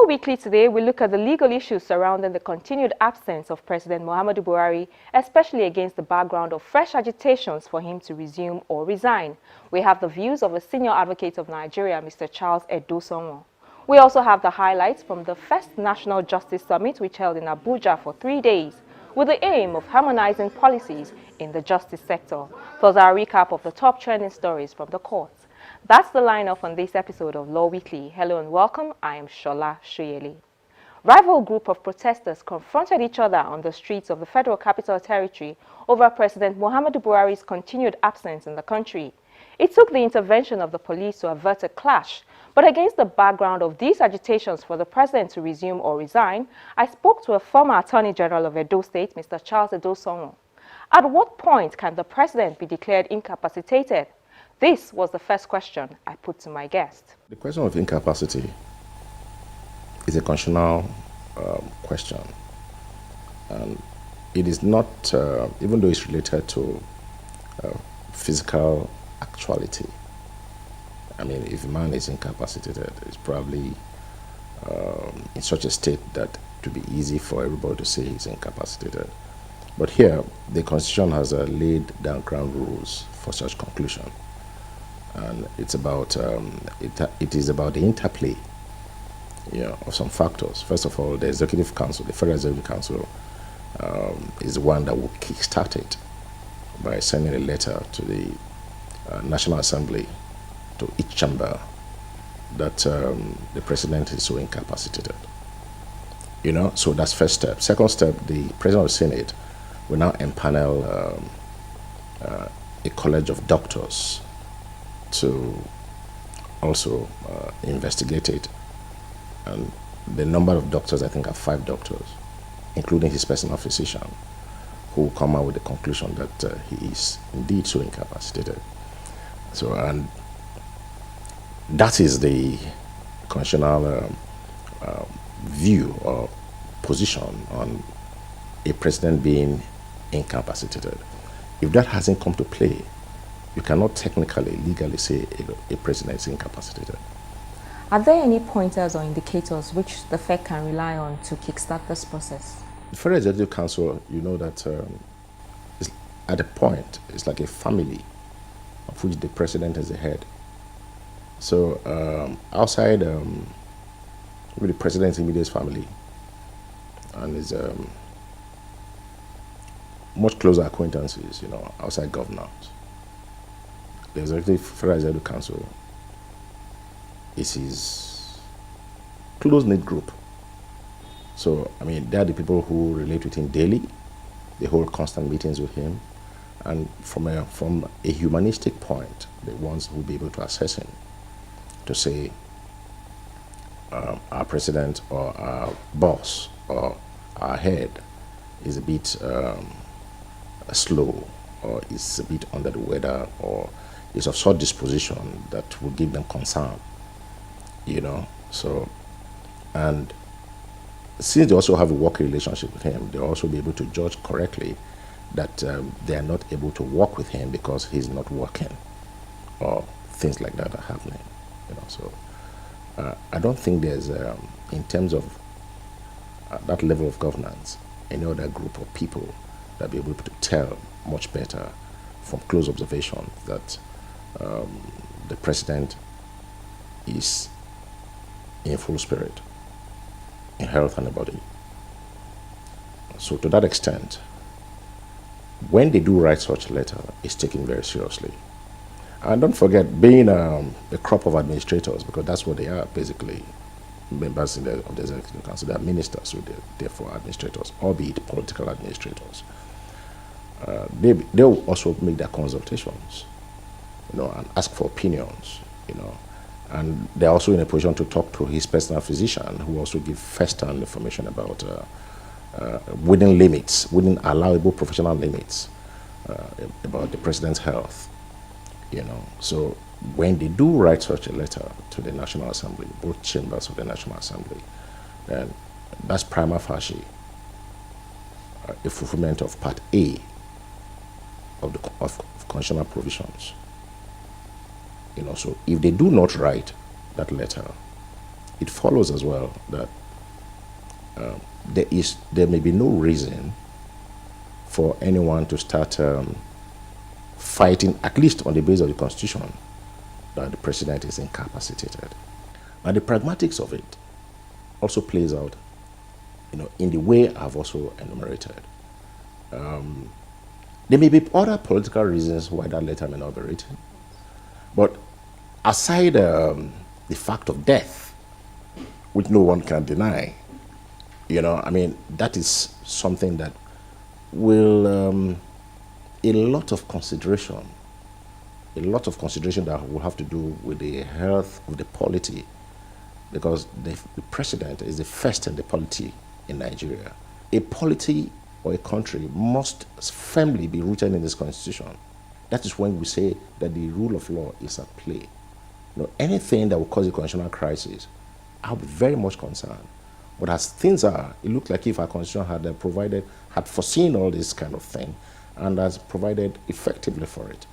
Weekly today, we look at the legal issues surrounding the continued absence of President Muhammadu Buhari, especially against the background of fresh agitations for him to resume or resign. We have the views of a senior advocate of Nigeria, Mr. Uwensuyi-Edosomwan. We also have the highlights from the first National Justice Summit, which held in Abuja for 3 days, with the aim of harmonizing policies in the justice sector. Plus our recap of the top trending stories from the courts. That's the lineup on this episode of Law Weekly. Hello and welcome. I am Shola Shoyeli. Rival group of protesters confronted each other on the streets of the Federal Capital Territory over President Muhammadu Buhari's continued absence in the country. It took the intervention of the police to avert a clash, but against the background of these agitations for the president to resume or resign, I spoke to a former Attorney General of Edo State, Mr. Uwensuyi-Edosomwan. At what point can the president be declared incapacitated? This was the first question I put to my guest. The question of incapacity is a constitutional question. And it is not, even though it's related to physical actuality. I mean, if a man is incapacitated, it's probably in such a state that it would be easy for everybody to say he's incapacitated. But here, the Constitution has laid down ground rules for such conclusion. And it's about it is about the interplay, of some factors. First of all, the Executive Council, the Federal Executive Council, is the one that will kickstart it by sending a letter to the National Assembly, to each chamber, that the president is so incapacitated. So that's first step. Second step, the president of the Senate will now empanel a college of doctors to also investigate it. And the number of doctors, I think, are 5 doctors, including his personal physician, who will come out with the conclusion that he is indeed so incapacitated. So, and that is the constitutional view or position on a president being incapacitated. If that hasn't come to play, you cannot technically, legally say a president is incapacitated. Are there any pointers or indicators which the Fed can rely on to kickstart this process? The Federal Executive Council, that is at a point, it's like a family of which the president is the head. So outside with the president's immediate family and his much closer acquaintances, outside governors, the Federal Executive Council is his close-knit group. So, I mean, they are the people who relate with him daily. They hold constant meetings with him. And from a humanistic point, the ones who will be able to assess him, to say our president or our boss or our head is a bit slow, or is a bit under the weather, or is of such disposition that will give them concern, So, and since they also have a working relationship with him, they'll also be able to judge correctly that they are not able to work with him because he's not working, or things like that are happening, So, I don't think there's, in terms of that level of governance, any other group of people that be able to tell much better from close observation that the president is in full spirit, in health and body. So to that extent, when they do write such a letter, it's taken very seriously. And don't forget, being a crop of administrators, because that's what they are basically, members of the Executive Council, they are ministers, so they're therefore administrators, albeit political administrators. They'll also make their consultations, and ask for opinions, And they're also in a position to talk to his personal physician, who also give first-hand information about within allowable professional limits, about the president's health, So when they do write such a letter to the National Assembly, both chambers of the National Assembly, then that's prima facie a fulfillment of Part A of constitutional provisions. So if they do not write that letter, it follows as well that there may be no reason for anyone to start fighting, at least on the basis of the Constitution, that the president is incapacitated. And the pragmatics of it also plays out, in the way I've also enumerated. There may be other political reasons why that letter may not be written, but aside the fact of death, which no one can deny, that is something that will a lot of consideration that will have to do with the health of the polity, because the president is the first in the polity in Nigeria. A polity or a country must firmly be rooted in this constitution. That is when we say that the rule of law is at play. Anything that will cause a constitutional crisis, I'll be very much concerned. But as things are, it looks like if our constitution had foreseen all this kind of thing and has provided effectively for it.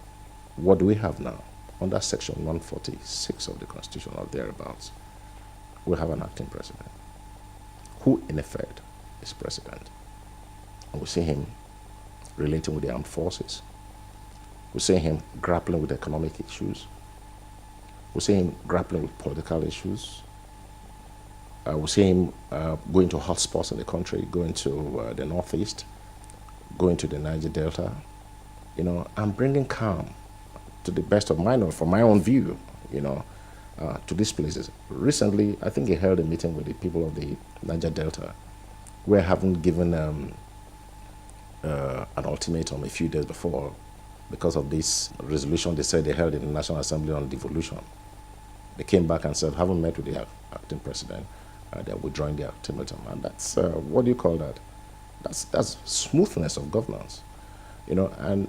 What do we have now? Under section 146 of the Constitution or thereabouts, we have an acting president who in effect is president. And we see him relating with the armed forces. We see him grappling with economic issues. We see him grappling with political issues. We see him going to hotspots in the country, going to the Northeast, going to the Niger Delta, and bringing calm to the best of my knowledge, from my own view, to these places. Recently, I think he held a meeting with the people of the Niger Delta, where having given an ultimatum a few days before, because of this resolution they said they held in the National Assembly on devolution. They came back and said, haven't met with the acting president, they're withdrawing their ultimatum. And that's, what do you call that? That's smoothness of governance, and